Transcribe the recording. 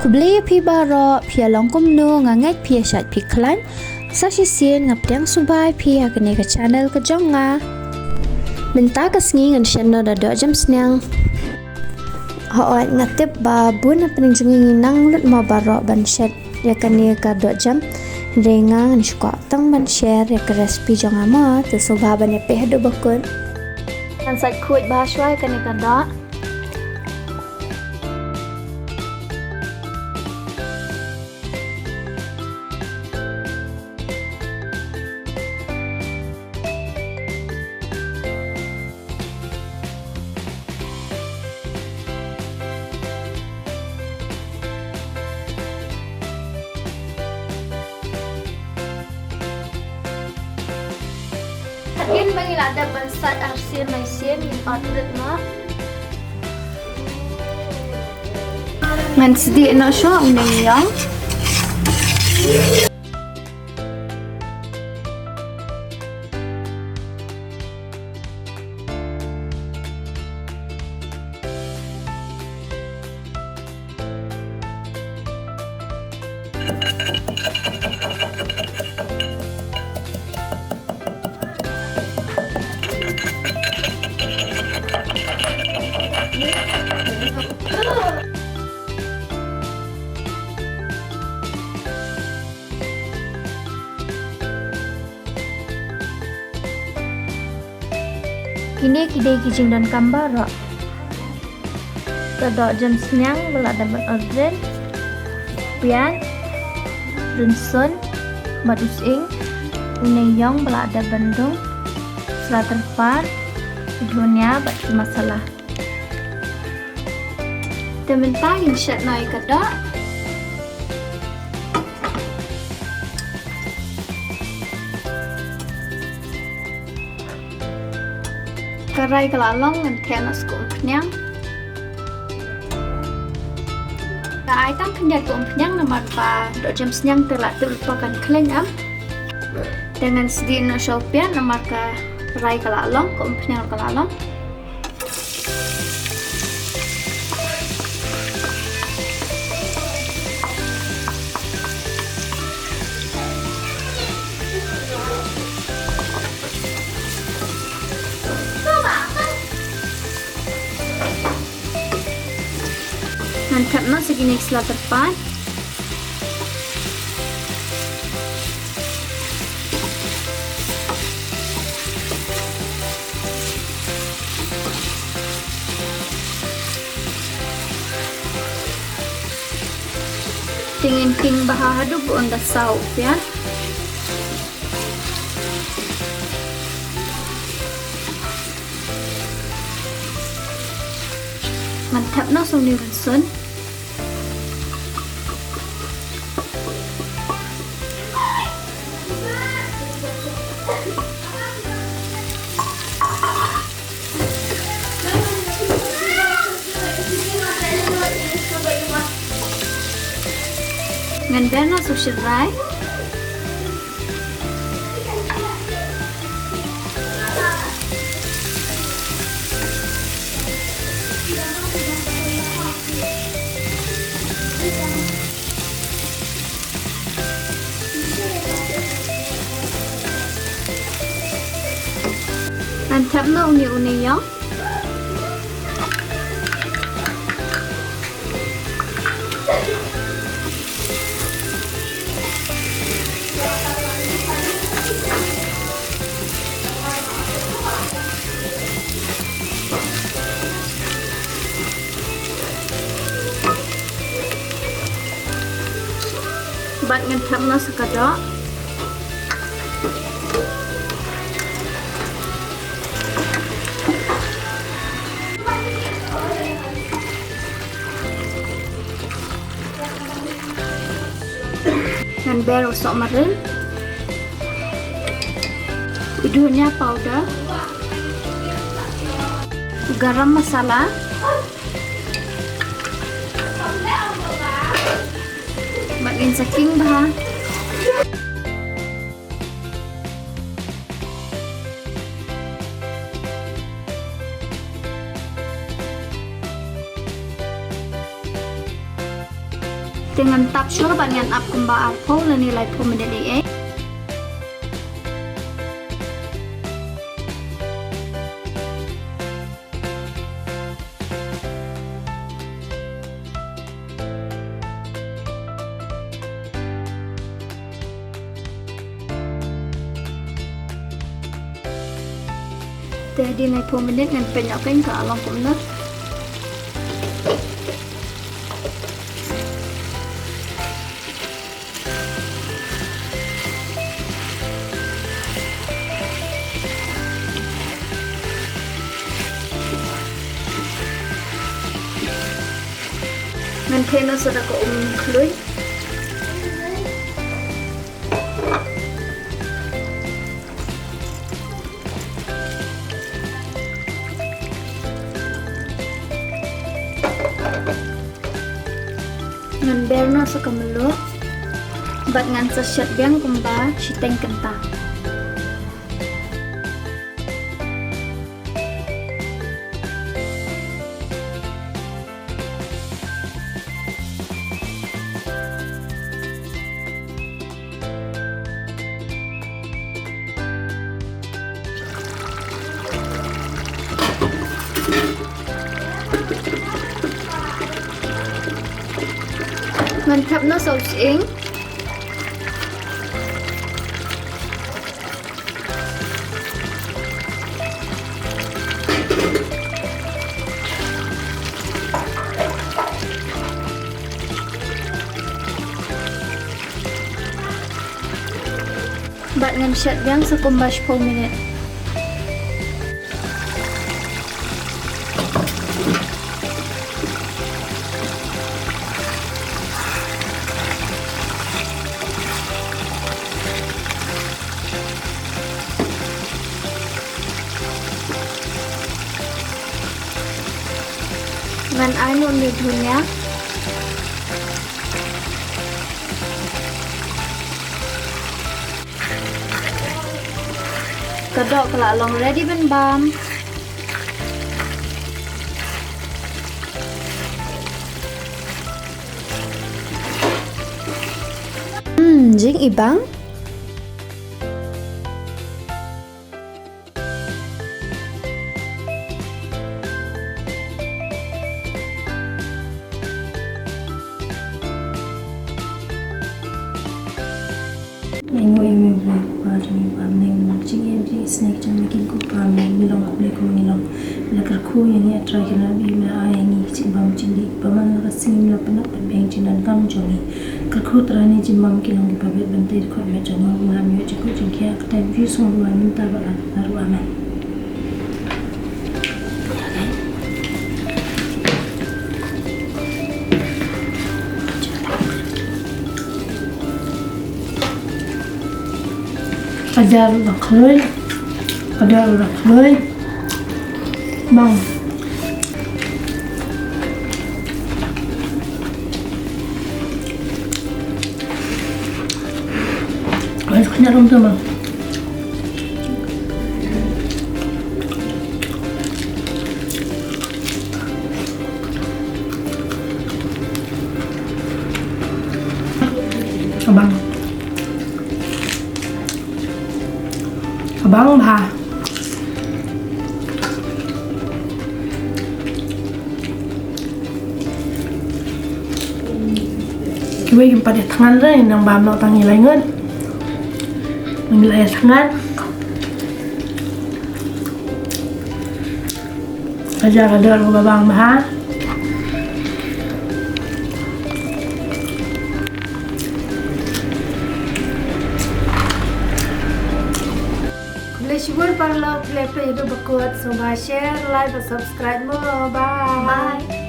Kubeli pi baro pi longkom no nganget pi Shet pi klan. Sashi sien ngapdang subai pi akene ke channel ke jonga. Minta ke sngi ngan channel da dohjem sniang. Hoat ngatip ba bun pening jengi nang lut ma baro ban Shet ya kene ke dohjem. Rengang ni suka tang ban share ya ke resipi jonga ma tu subha ban pe do bakun. Kan sat kuit ba shwai kene ke da. Jingbang ada bansat arsin mai sien in outlet ma. Man sedi no sho sniang. Kini kidai kijing dan kambar rak. Kedok jam sniang belada berordren. Pian, runsun, badus ing, uneyong belada bandung, selaterpar, dunia batu masalah. Temen tangin Shet noi kedok. Karai kelalong ngan tenas ko umpnyang. Ka aitam kenya ko umpnyang naman pa dohjem sniang telah terlupakan kleng am. Dengan sedih no shopian naman ka karai kelalong ko umpnyang kelalong. Mantap na segini setelah tepat. Tingin ting bahadu bu onda sau ya. Mantap na suni runsun. Ngan berna sushi dry. Mantap na uni-uni ya. Bat ngentap na sekadar. Dan ber usok marin. Udunya powder. Garam masala. Bagin saking bah. Dengan tap sure banyan up kumba apol na nilai po menit Tadi naik po menit ngan penyakin ke alam kumna. Ngan kena sudah ke klui. Ngan berna sekamelo bat ngan seshet biang kumba shiteng kenta mantap no saus ing bat ngan shet yang sekumba 10 minit ngan anu midhunya kedok kelak long ready ben bam jing ibang Neng snack jam making ko pam nilong ko nilong lakar ko yang try kana bi ma ayangi jingbang chindi paman la sing la panak pembeng jinan kam jongi kakho trani jingbang kilong ki pabe bante ko me jongo ma mi ji ko jingkia ka time view song wa min ta ba aru aman ajar bakhloi ada bakhloi bang ay kanya rom to bang abang bà kue yang pada tangan lah yang bam nak tangi laingan menilai tangan aja ada orang babang bah Syukur para lo play itu berkuat, so share, like, dan subscribe mo. Bye.